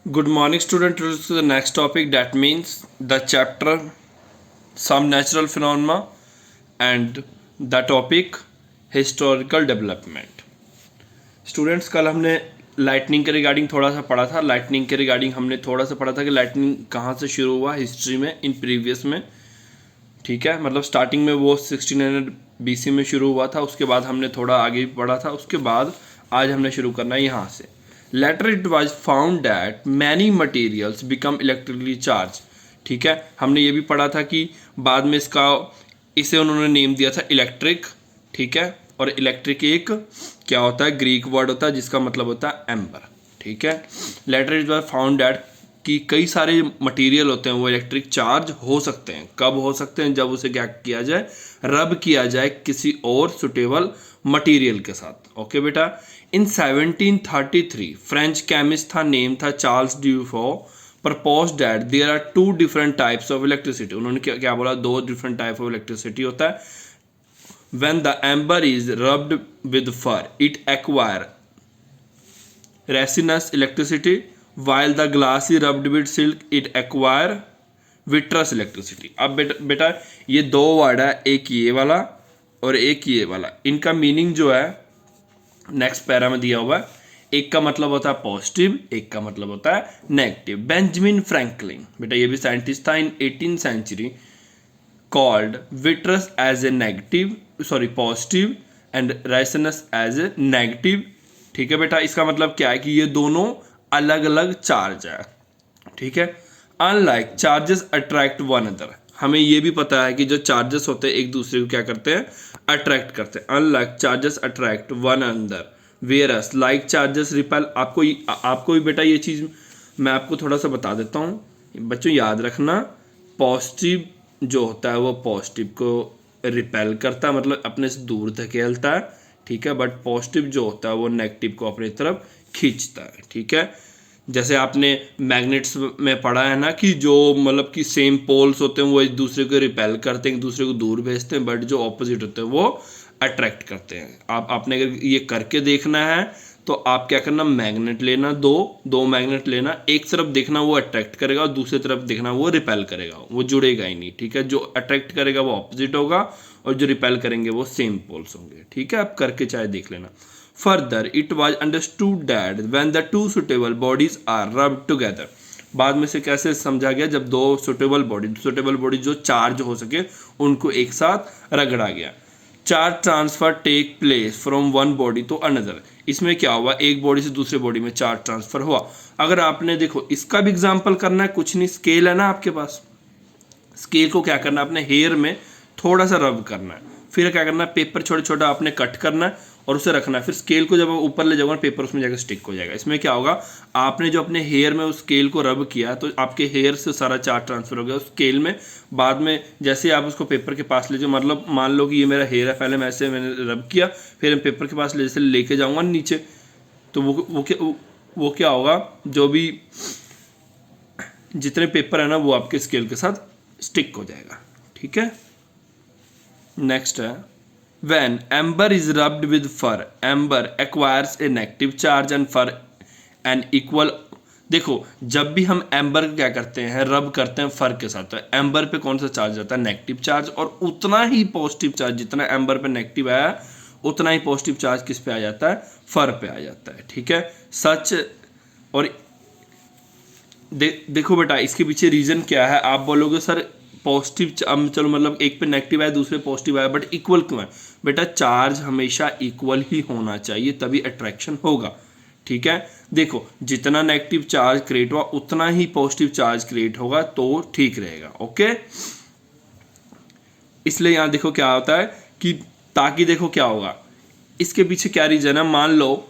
Good morning, student. To the next topic, that means the chapter some natural phenomena and the topic historical development. Students कल हमने lightning के regarding थोड़ा सा पढ़ा था। Lightning के रिगार्डिंग हमने थोड़ा सा पढ़ा था कि लाइटनिंग कहाँ से शुरू हुआ हिस्ट्री में, इन प्रीवियस में। ठीक है, मतलब स्टार्टिंग में वो 1600 BC में शुरू हुआ था। उसके बाद हमने थोड़ा आगे पढ़ा था। उसके बाद आज हमने शुरू करना है यहाँ से। Later it was found that many materials become electrically charge. ठीक है, हमने ये भी पढ़ा था कि बाद में इसे उन्होंने नेम दिया था इलेक्ट्रिक। ठीक है, और इलेक्ट्रिक एक क्या होता है, ग्रीक वर्ड होता है जिसका मतलब होता है एम्बर। ठीक है, later it was found that कि कई सारे मटेरियल होते हैं वो इलेक्ट्रिक चार्ज हो सकते हैं। कब हो सकते हैं? जब उसे क्या किया जाए, रब किया जाए किसी और सुटेबल मटेरियल के साथ। ओके बेटा, इन 1733 फ्रेंच केमिस्ट था, नेम था Charles Dufay, propose that there are two different types of electricity. उन्होंने क्या बोला, दो डिफरेंट टाइप ऑफ इलेक्ट्रिसिटी होता है। When the amber is rubbed with for it acquire Ricinus electricity, while the glass is rubbed with silk it acquire vitreous electricity। अब बेटा ये दो वर्ड है, एक ये वाला और एक ये वाला। इनका मीनिंग जो है नेक्स्ट पैरा में दिया हुआ है। एक का मतलब होता है पॉजिटिव, एक का मतलब होता है नेगेटिव। बेंजामिन फ्रैंकलिन, बेटा ये भी साइंटिस्ट था, इन 18th century called vitreous as a negative, sorry positive and Ricinus as a negative। ठीक है बेटा, इसका मतलब क्या है कि ये दोनों अलग अलग चार्ज है। ठीक है, unlike charges attract one other. हमें ये भी पता है कि जो चार्जेस होते हैं एक दूसरे को क्या करते हैं, अट्रैक्ट करते हैं। Unlike charges attract one other whereas like charges repel. आपको भी बेटा ये चीज़ मैं आपको थोड़ा सा बता देता हूँ, बच्चों याद रखना। पॉजिटिव जो होता है वो पॉजिटिव को रिपेल करता है, मतलब अपने से दूर धकेलता है। ठीक है, बट पॉजिटिव जो होता है वो नेगेटिव को अपनी तरफ खींचता है। ठीक है, जैसे आपने मैग्नेट्स में पढ़ा है ना कि जो मतलब कि सेम पोल्स होते हैं वो एक दूसरे को रिपेल करते हैं, एक दूसरे को दूर भेजते हैं, बट जो ऑपोजिट होते हैं वो अट्रैक्ट करते हैं। आपने अगर ये करके देखना है तो आप क्या करना, मैग्नेट लेना, दो मैग्नेट लेना, एक तरफ देखना वो अट्रैक्ट करेगा और दूसरी तरफ देखना वो रिपेल करेगा, वो जुड़ेगा ही नहीं। ठीक है, जो अट्रैक्ट करेगा वो ऑपोजिट होगा और जो रिपेल करेंगे वो सेम पोल्स होंगे। ठीक है, आप करके चाहे देख लेना। Further, it was understood that when the two suitable bodies are rubbed together, बाद में से कैसे समझा गया, जब दो सुटेबल बॉडी जो चार्ज हो सके उनको एक साथ रगड़ा गया। Charge transfer take place from one body to another. इसमें क्या हुआ, एक बॉडी से दूसरे बॉडी में चार्ज ट्रांसफर हुआ। अगर आपने देखो इसका भी एग्जाम्पल करना है, कुछ नहीं, स्केल है ना आपके पास, स्केल को क्या करना है, अपने हेयर में थोड़ा सा रब करना है, फिर क्या करना है, पेपर छोटा छोटा आपने कट करना है और उसे रखना है। फिर स्केल को जब ऊपर ले जाओगे पेपर उसमें जाकर स्टिक हो जाएगा। इसमें क्या होगा, आपने जो अपने हेयर में उस स्केल को रब किया तो आपके हेयर से सारा चार्ज ट्रांसफर हो गया उस स्केल में। बाद में जैसे आप उसको पेपर के पास ले जाओ, मतलब मान लो कि ये मेरा हेयर है, पहले मैंने रब किया, फिर मैं पेपर के पास जैसे लेके जाऊँगा नीचे, तो वो क्या होगा, जो भी जितने पेपर है ना वो आपके स्केल के साथ स्टिक हो जाएगा। ठीक है, नेक्स्ट है when amber is rubbed with fur amber acquires a negative charge and fur an equal। देखो जब भी हम एम्बर क्या करते हैं, रब करते हैं फर के साथ, तो एम्बर पे कौन सा चार्ज आता है, नेगेटिव चार्ज, और उतना ही पॉजिटिव चार्ज, जितना एम्बर पे नेगेटिव आया उतना ही पॉजिटिव चार्ज किस पे आ जाता है, फर पे आ जाता है। ठीक है, सच और देखो बेटा इसके पीछे रीजन क्या है। आप बोलोगे सर पॉजिटिव, चलो मतलब एक पे नेगेटिव आया दूसरे पॉजिटिव आया, बट इक्वल क्यों है? बेटा चार्ज हमेशा इक्वल ही होना चाहिए तभी अट्रैक्शन होगा। ठीक है, देखो जितना नेगेटिव चार्ज क्रिएट हुआ उतना ही पॉजिटिव चार्ज क्रिएट होगा तो ठीक रहेगा। ओके, इसलिए यहां देखो क्या होता है कि ताकि देखो क्या होगा, इसके पीछे क्या रीजन है। मान लो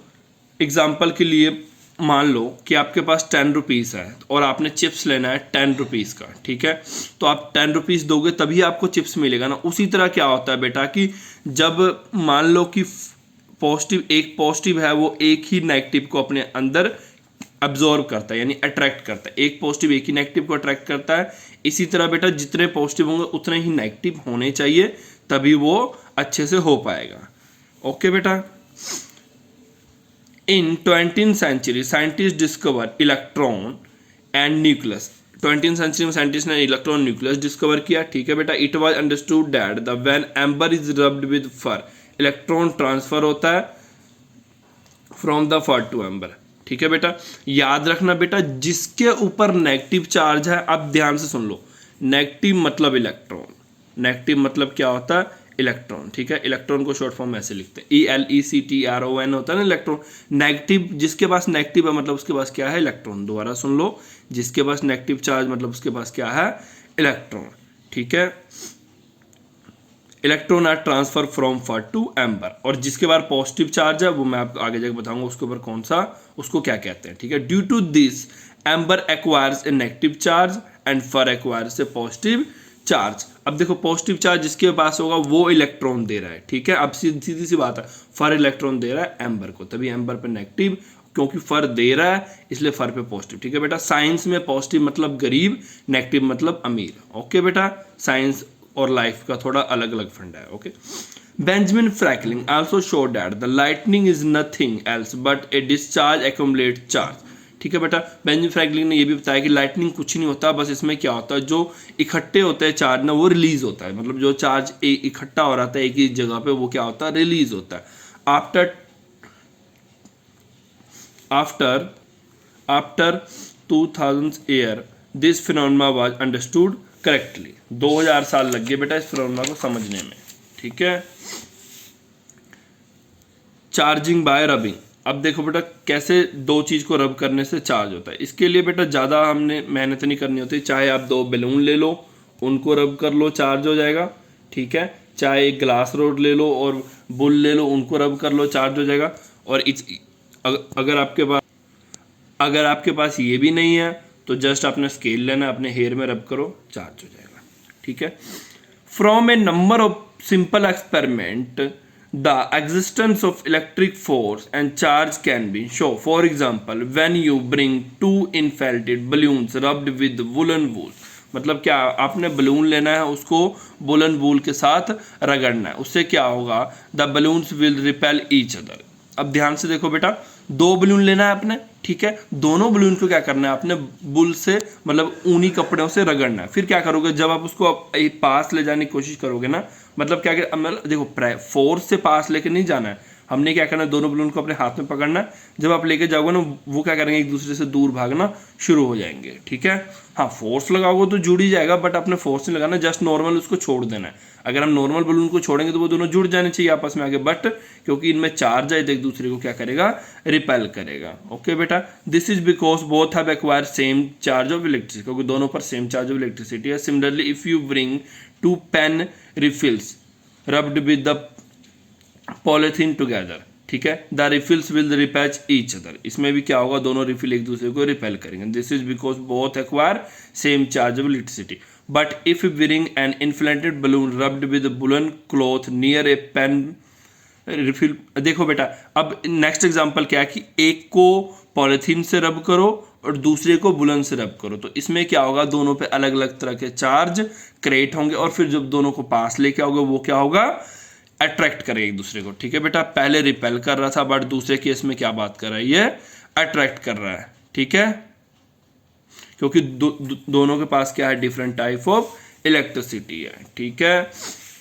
एग्जाम्पल के लिए, मान लो कि आपके पास 10 रुपीज़ है और आपने चिप्स लेना है 10 रुपीज़ का। ठीक है, तो आप 10 रुपीज़ दोगे तभी आपको चिप्स मिलेगा ना। उसी तरह क्या होता है बेटा कि जब मान लो कि एक पॉजिटिव है वो एक ही नेगेटिव को अपने अंदर अब्जॉर्व करता है, यानी अट्रैक्ट करता है। एक पॉजिटिव एक ही नेगेटिव को अट्रैक्ट करता है। इसी तरह बेटा जितने पॉजिटिव होंगे उतने ही नेगेटिव होने चाहिए तभी वो अच्छे से हो पाएगा। ओके बेटा, in 20th century scientist discover electron and nucleus. 20th century में साइंटिस्ट ने इलेक्ट्रॉन न्यूक्लियस डिस्कवर किया, ठीक है बेटा। It was understood that the when amber is rubbed with fur, electron transfer होता है from the fur to amber, ठीक है बेटा। याद रखना बेटा, जिसके ऊपर नेगेटिव चार्ज है, अब ध्यान से सुन लो, नेगेटिव मतलब इलेक्ट्रॉन, नेगेटिव मतलब क्या होता है, इलेक्ट्रॉन, ठीक है। इलेक्ट्रॉन को शॉर्ट फॉर्म में ऐसे लिखते हैं, ELECTRON होता है ना इलेक्ट्रॉन। नेगेटिव, जिसके पास नेगेटिव है मतलब उसके पास क्या है, इलेक्ट्रॉन। दोबारा सुन लो, जिसके पास नेगेटिव चार्ज मतलब उसके पास क्या है, इलेक्ट्रॉन, ठीक है। Electron are transfer from fur to amber, और जिसके पास पॉजिटिव चार्ज है वो मैं आपको आगे जाकर बताऊंगा उसके ऊपर कौन सा, उसको क्या कहते हैं, ठीक है। Due to this amber acquires a negative charge and fur acquires a positive charge. अब देखो, पॉजिटिव चार्ज जिसके पास होगा वो इलेक्ट्रॉन दे रहा है, ठीक है। अब सीधी सी बात है, फर इलेक्ट्रॉन दे रहा है एम्बर को, तभी एम्बर पे नेगेटिव, क्योंकि फर दे रहा है इसलिए फर पे पॉजिटिव, ठीक है बेटा। साइंस में पॉजिटिव मतलब गरीब, नेगेटिव मतलब अमीर, ओके बेटा। साइंस और लाइफ का थोड़ा अलग अलग फंडा है, okay. Benjamin Franklin also showed that the lightning is nothing else but A discharge accumulate charge, ठीक है बेटा। बेंजामिन फ्रैंकलिन ने ये भी बताया कि लाइटनिंग कुछ नहीं होता, बस इसमें क्या होता है, जो इकट्ठे होते हैं चार्ज ना, वो रिलीज होता है, मतलब जो चार्ज इकट्ठा हो रहा था एक ही जगह पे, वो क्या होता है, रिलीज होता है। After 2000 year this phenomena was understood correctly. 2000 साल लग गए बेटा इस फिनोमेना को समझने में, ठीक है। चार्जिंग बाय रबिंग, अब देखो बेटा कैसे दो चीज को रब करने से चार्ज होता है। इसके लिए बेटा ज्यादा हमने मेहनत नहीं करनी होती, चाहे आप 2 बैलून ले लो, उनको रब कर लो, चार्ज हो जाएगा, ठीक है। चाहे एक ग्लास रोड ले लो और बुल ले लो, उनको रब कर लो, चार्ज हो जाएगा। और अगर आपके पास ये भी नहीं है तो जस्ट आपने स्केल लेना, अपने हेयर में रब करो, चार्ज हो जाएगा, ठीक है। From a number of simple experiment the existence of electric force and charge can be show. For example when you bring 2 inflated balloons rubbed with woollen wool, मतलब क्या, आपने बलून लेना है, उसको वुलन वूल के साथ रगड़ना है, उससे क्या होगा, the balloons will repel each other. अब ध्यान से देखो बेटा, 2 बलून लेना है आपने, ठीक है। दोनों बलून को क्या करना है, आपने बुल से मतलब ऊनी कपड़ों से रगड़ना है। फिर क्या करोगे, जब आप उसको पास ले जाने की कोशिश करोगे ना, मतलब क्या मतलब देखो, फोर्स से पास लेके नहीं जाना है, हमने क्या करना है, दोनों बलून को अपने हाथ में पकड़ना है। जब आप लेके जाओगे ना, वो क्या करेंगे, एक दूसरे से दूर भागना शुरू हो जाएंगे, ठीक है। हाँ, फोर्स लगाओगे तो जुड़ ही जाएगा, बट अपने फोर्स नहीं लगाना, जस्ट नॉर्मल उसको छोड़ देना है। अगर हम नॉर्मल बलून को छोड़ेंगे तो वो दोनों जुड़ जाने चाहिए आपस में आगे, बट क्योंकि इनमें चार्ज है तो एक दूसरे को क्या करेगा, रिपेल करेगा, ओके बेटा। This is because both have acquire same charge of electricity, क्योंकि दोनों पर सेम चार्ज ऑफ इलेक्ट्रिसिटी है। Similarly if you bring 2 pen refills rubbed with the polythene together, ठीक है, the refills will repel each other, इसमें भी क्या होगा, दोनों रिफिल एक दूसरे को रिपेल करेंगे। This is because both acquire same charge of electricity. But if bring an inflated balloon rubbed with woollen cloth near a pen refill, देखो बेटा अब नेक्स्ट एग्जांपल क्या है कि एक को पॉलिथीन से रब करो और दूसरे को वुलन से रब करो, तो इसमें क्या होगा, दोनों पे अलग अलग तरह के चार्ज क्रिएट होंगे, और फिर जब दोनों को पास लेके आओगे वो क्या होगा, अट्रैक्ट करेगा एक दूसरे को, ठीक है बेटा। पहले रिपेल कर रहा था, बट दूसरे केस में क्या बात कर रहा है, ये अट्रैक्ट कर रहा है, ठीक है, क्योंकि दोनों के पास क्या है, डिफरेंट टाइप ऑफ इलेक्ट्रिसिटी है, ठीक है।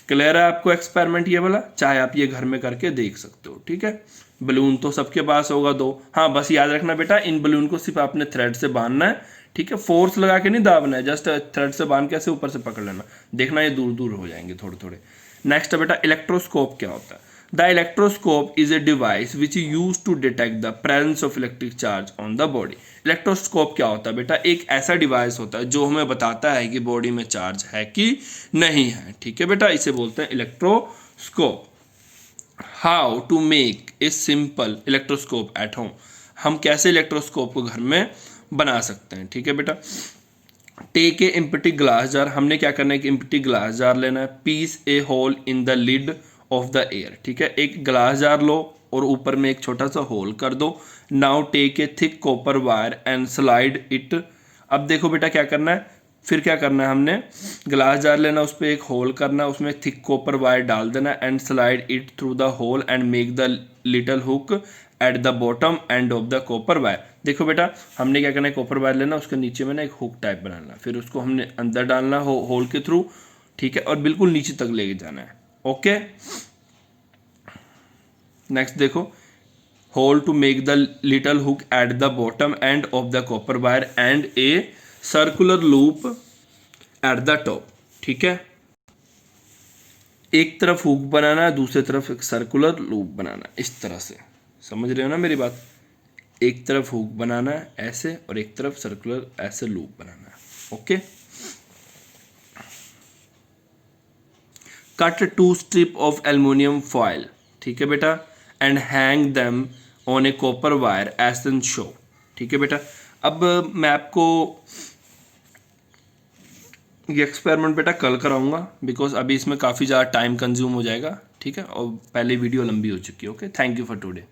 क्लियर है आपको एक्सपेरिमेंट ये वाला, चाहे आप ये घर में करके देख सकते हो, ठीक है। बलून तो सबके पास होगा 2, हाँ बस याद रखना बेटा, इन बलून को सिर्फ आपने थ्रेड से बांधना है, ठीक है, फोर्स लगा के नहीं दाबना है, जस्ट थ्रेड से बांध के ऐसे ऊपर से पकड़ लेना, देखना ये दूर दूर हो जाएंगे थोड़े थोड़े। नेक्स्ट है बेटा इलेक्ट्रोस्कोप क्या होता है। The electroscope is a device which use to detect the presence of electric charge on the body. Electroscope क्या होता है बेटा, एक ऐसा डिवाइस होता है जो हमें बताता है कि बॉडी में चार्ज है कि नहीं है, ठीक है बेटा, इसे बोलते हैं electroscope. How to make a simple electroscope at home, हम कैसे इलेक्ट्रोस्कोप को घर में बना सकते हैं, ठीक है बेटा। Take a empty glass jar, हमने क्या करना है, एक एम्प्टी ग्लास जार लेना है, pierce a hole in the lid of the air, ठीक है, एक ग्लास जार लो और ऊपर में एक छोटा सा होल कर दो। Now take a thick copper wire and slide it, अब देखो बेटा क्या करना है, फिर क्या करना है, हमने ग्लास जार लेना, उस पर एक होल करना है, उसमें थिक कॉपर वायर डाल देना and slide it through the hole and make the little hook at the bottom end of the copper wire. देखो बेटा हमने क्या करना है, कॉपर वायर लेना, उसके नीचे में ना एक हुक टाइप बनाना, फिर उसको हमने अंदर डालना होल के थ्रू, ठीक है, और बिल्कुल नीचे तक लेके जाना है। ओके, नेक्स्ट देखो, hole to make the little hook at the bottom end of the copper wire and a circular loop at the top. ठीक है, एक तरफ हुक बनाना है, दूसरी तरफ एक सर्कुलर लूप बनाना है, इस तरह से। समझ रहे हो ना मेरी बात? एक तरफ हुक बनाना है ऐसे और एक तरफ सर्कुलर ऐसे लूप बनाना है। Okay, cut 2 strip of aluminium foil, ठीक है बेटा, and hang them on a copper wire as an show. ठीक है बेटा, अब मैं आपको ये एक्सपेरिमेंट बेटा कल कराऊंगा, बिकॉज अभी इसमें काफ़ी ज़्यादा टाइम कंज्यूम हो जाएगा। ठीक है, और पहले वीडियो लंबी हो चुकी है। Okay, thank you for today.